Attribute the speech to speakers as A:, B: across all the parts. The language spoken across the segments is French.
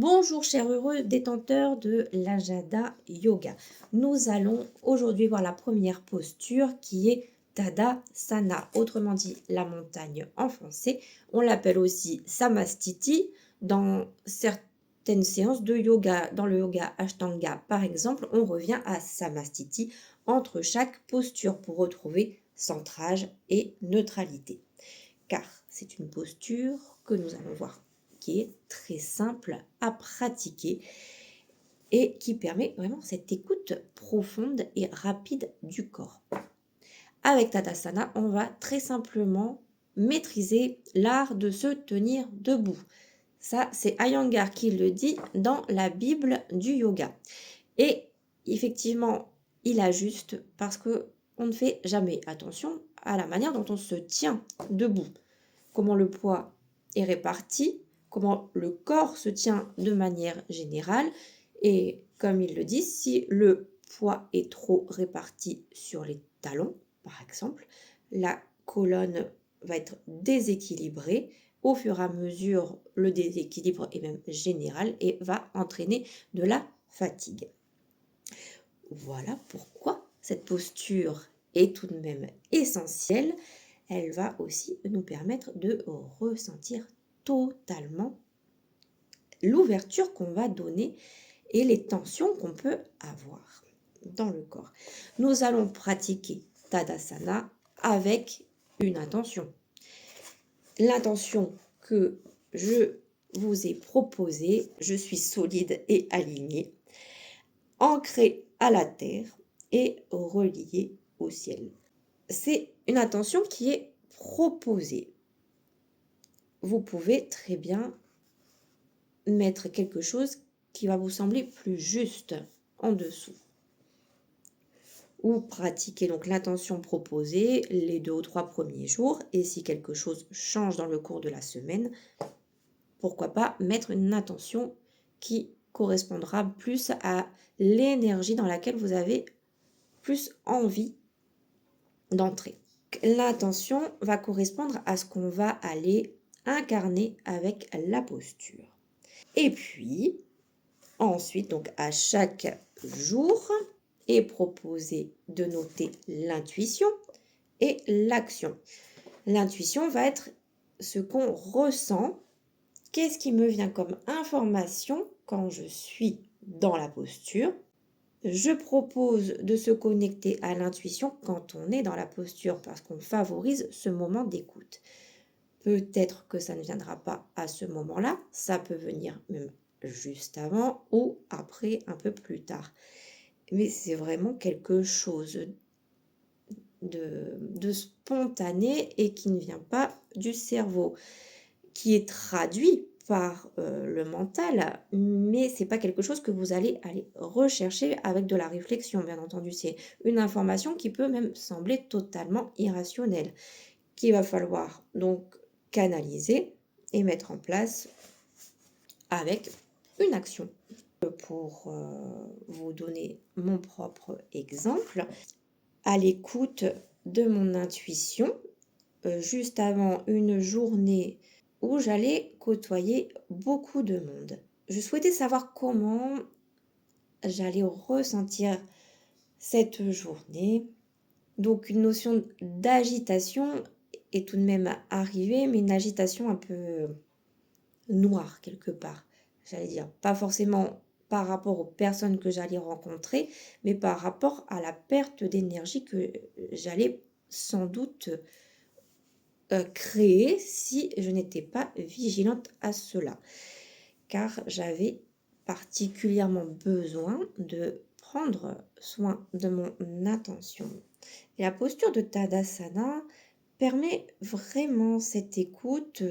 A: Bonjour chers heureux détenteurs de l'Ajada Yoga. Nous allons aujourd'hui voir la première posture qui est Tadasana, autrement dit la montagne en français. On l'appelle aussi Samastiti dans certaines séances de yoga. Dans le yoga Ashtanga par exemple, on revient à Samastiti entre chaque posture pour retrouver centrage et neutralité. Car c'est une posture que nous allons voir qui est très simple à pratiquer et qui permet vraiment cette écoute profonde et rapide du corps. Avec Tadasana, on va très simplement maîtriser l'art de se tenir debout. Ça, c'est Iyengar qui le dit dans la Bible du yoga. Et effectivement, il ajuste parce que on ne fait jamais attention à la manière dont on se tient debout, comment le poids est réparti, comment le corps se tient de manière générale. Et comme il le dit, si le poids est trop réparti sur les talons, par exemple, la colonne va être déséquilibrée. Au fur et à mesure, le déséquilibre est même général et va entraîner de la fatigue. Voilà pourquoi cette posture est tout de même essentielle. Elle va aussi nous permettre de ressentir totalement l'ouverture qu'on va donner et les tensions qu'on peut avoir dans le corps. Nous allons pratiquer Tadasana avec une intention. L'intention que je vous ai proposée, je suis solide et alignée, ancrée à la terre et reliée au ciel. C'est une intention qui est proposée. Vous pouvez très bien mettre quelque chose qui va vous sembler plus juste en dessous. Ou pratiquer donc l'intention proposée les 2 ou 3 premiers jours. Et si quelque chose change dans le cours de la semaine, pourquoi pas mettre une intention qui correspondra plus à l'énergie dans laquelle vous avez plus envie d'entrer. L'intention va correspondre à ce qu'on va aller incarner avec la posture. Et puis, ensuite, donc à chaque jour, est proposé de noter l'intuition et l'action. L'intuition va être ce qu'on ressent, qu'est-ce qui me vient comme information quand je suis dans la posture. Je propose de se connecter à l'intuition quand on est dans la posture parce qu'on favorise ce moment d'écoute. Peut-être que ça ne viendra pas à ce moment-là, ça peut venir même juste avant ou après, un peu plus tard. Mais c'est vraiment quelque chose de spontané et qui ne vient pas du cerveau, qui est traduit par le mental, mais c'est pas quelque chose que vous allez aller rechercher avec de la réflexion, bien entendu. C'est une information qui peut même sembler totalement irrationnelle, qu'il va falloir donc canaliser et mettre en place avec une action. Pour vous donner mon propre exemple, à l'écoute de mon intuition, juste avant une journée où j'allais côtoyer beaucoup de monde. Je souhaitais savoir comment j'allais ressentir cette journée. Donc une notion d'agitation est tout de même arrivée, mais une agitation un peu noire quelque part. J'allais dire, pas forcément par rapport aux personnes que j'allais rencontrer, mais par rapport à la perte d'énergie que j'allais sans doute créer si je n'étais pas vigilante à cela. Car j'avais particulièrement besoin de prendre soin de mon attention. Et la posture de Tadasana permet vraiment cette écoute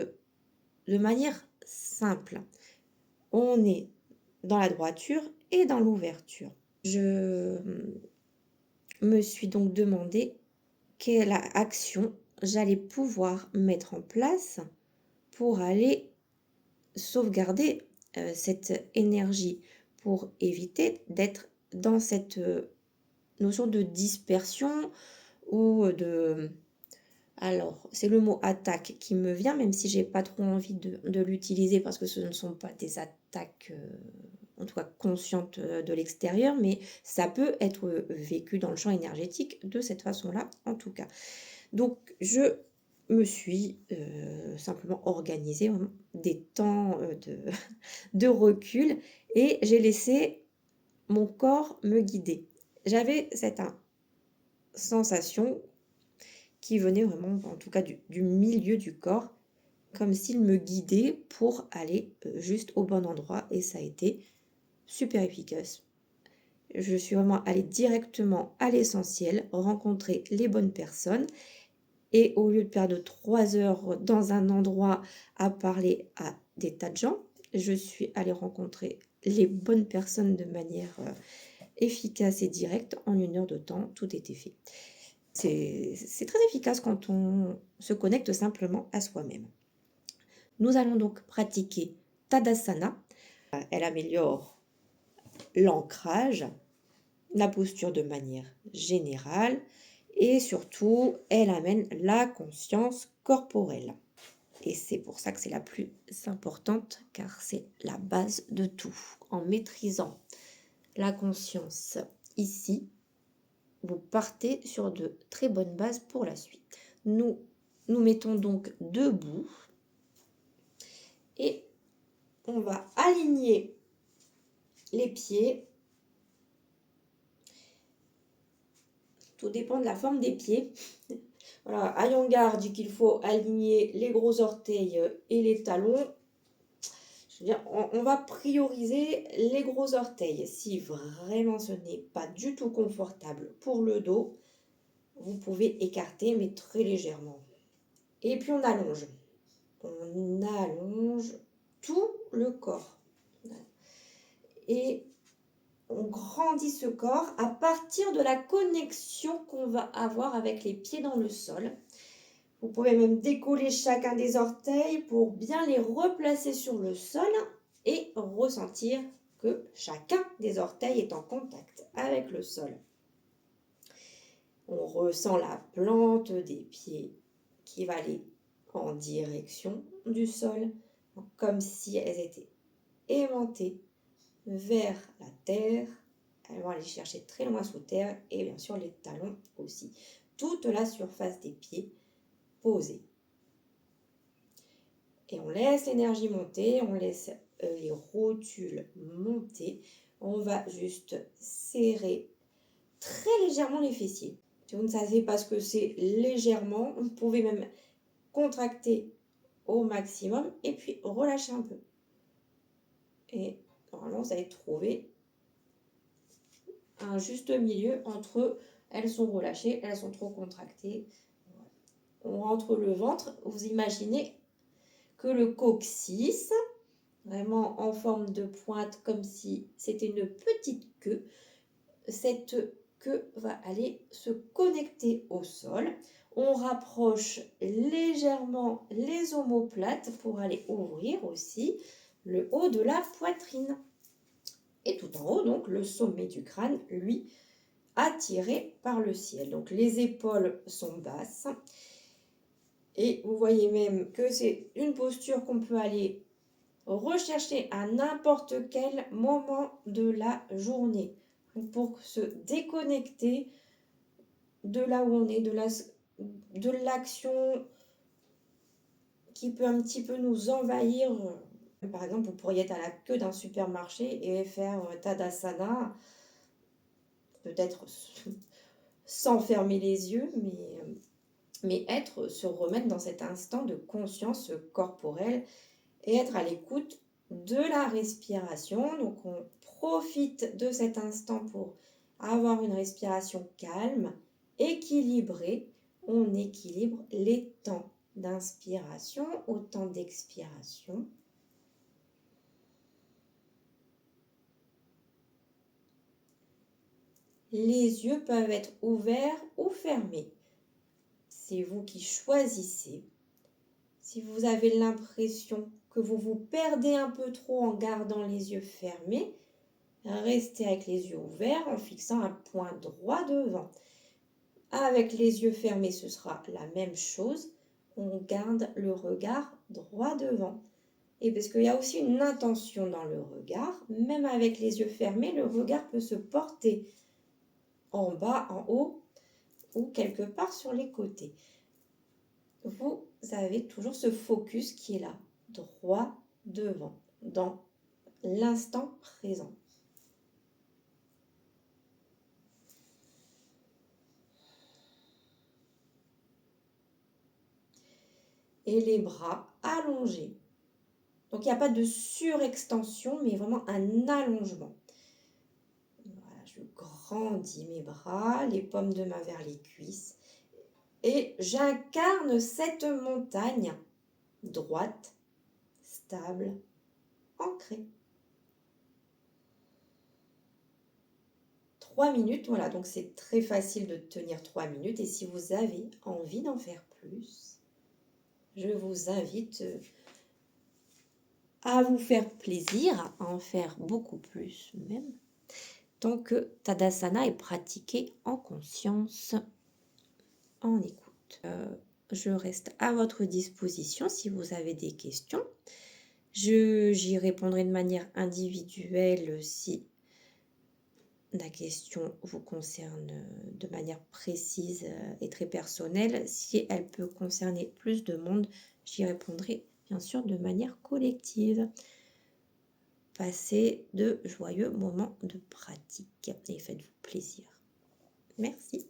A: de manière simple. On est dans la droiture et dans l'ouverture. Je me suis donc demandé quelle action j'allais pouvoir mettre en place pour aller sauvegarder cette énergie, pour éviter d'être dans cette notion de dispersion ou de Alors, c'est le mot attaque qui me vient, même si j'ai pas trop envie de l'utiliser parce que ce ne sont pas des attaques, en tout cas conscientes de l'extérieur, mais ça peut être vécu dans le champ énergétique de cette façon-là, en tout cas. Donc, je me suis simplement organisé vraiment des temps de recul et j'ai laissé mon corps me guider. J'avais cette sensation qui venait vraiment, en tout cas du milieu du corps, comme s'il me guidait pour aller juste au bon endroit et ça a été super efficace. Je suis vraiment allée directement à l'essentiel, rencontrer les bonnes personnes et au lieu de perdre 3 heures dans un endroit à parler à des tas de gens, je suis allée rencontrer les bonnes personnes de manière efficace et directe. En 1 heure de temps, tout était fait. C'est très efficace quand on se connecte simplement à soi-même. Nous allons donc pratiquer Tadasana. Elle améliore l'ancrage, la posture de manière générale et surtout, elle amène la conscience corporelle. Et c'est pour ça que c'est la plus importante car c'est la base de tout. En maîtrisant la conscience ici, vous partez sur de très bonnes bases pour la suite. Nous nous mettons donc debout et on va aligner les pieds. Tout dépend de la forme des pieds. Voilà, Iyengar dit qu'il faut aligner les gros orteils et les talons. Je veux dire, on va prioriser les gros orteils. Si vraiment ce n'est pas du tout confortable pour le dos, vous pouvez écarter, mais très légèrement. Et puis on allonge. On allonge tout le corps. Et on grandit ce corps à partir de la connexion qu'on va avoir avec les pieds dans le sol. Vous pouvez même décoller chacun des orteils pour bien les replacer sur le sol et ressentir que chacun des orteils est en contact avec le sol. On ressent la plante des pieds qui va aller en direction du sol, comme si elles étaient aimantées vers la terre. Elles vont aller chercher très loin sous terre et bien sûr les talons aussi. Toute la surface des pieds posée. Et on laisse l'énergie monter, on laisse les rotules monter. On va juste serrer très légèrement les fessiers. Si vous ne savez pas ce que c'est légèrement, vous pouvez même contracter au maximum et puis relâcher un peu. Et normalement, vous allez trouver un juste milieu entre elles sont relâchées, elles sont trop contractées. On rentre le ventre. Vous imaginez que le coccyx, vraiment en forme de pointe, comme si c'était une petite queue, cette queue va aller se connecter au sol. On rapproche légèrement les omoplates pour aller ouvrir aussi le haut de la poitrine. Et tout en haut, donc, le sommet du crâne, lui, attiré par le ciel. Donc, les épaules sont basses. Et vous voyez même que c'est une posture qu'on peut aller rechercher à n'importe quel moment de la journée pour se déconnecter de là où on est, de l'action qui peut un petit peu nous envahir. Par exemple, vous pourriez être à la queue d'un supermarché et faire Tadasana, peut-être sans fermer les yeux, mais se remettre dans cet instant de conscience corporelle et être à l'écoute de la respiration. Donc on profite de cet instant pour avoir une respiration calme, équilibrée. On équilibre les temps d'inspiration au temps d'expiration. Les yeux peuvent être ouverts ou fermés. C'est vous qui choisissez. Si vous avez l'impression que vous vous perdez un peu trop en gardant les yeux fermés, restez avec les yeux ouverts en fixant un point droit devant. Avec les yeux fermés, ce sera la même chose. On garde le regard droit devant. Et parce qu'il y a aussi une intention dans le regard, même avec les yeux fermés, le regard peut se porter en bas, en haut ou quelque part sur les côtés. Vous avez toujours ce focus qui est là, droit devant, dans l'instant présent. Et les bras allongés. Donc il n'y a pas de surextension, mais vraiment un allongement. Voilà, je grandis mes bras, les paumes de main vers les cuisses. Et j'incarne cette montagne droite, stable, ancrée. 3 minutes, voilà, donc c'est très facile de tenir 3 minutes. Et si vous avez envie d'en faire plus, je vous invite à vous faire plaisir, à en faire beaucoup plus même, tant que Tadasana est pratiqué en conscience, en écoute. Je reste à votre disposition si vous avez des questions. J'y répondrai de manière individuelle si la question vous concerne de manière précise et très personnelle. Si elle peut concerner plus de monde, j'y répondrai bien sûr de manière collective. Passez de joyeux moments de pratique et faites-vous plaisir. Merci.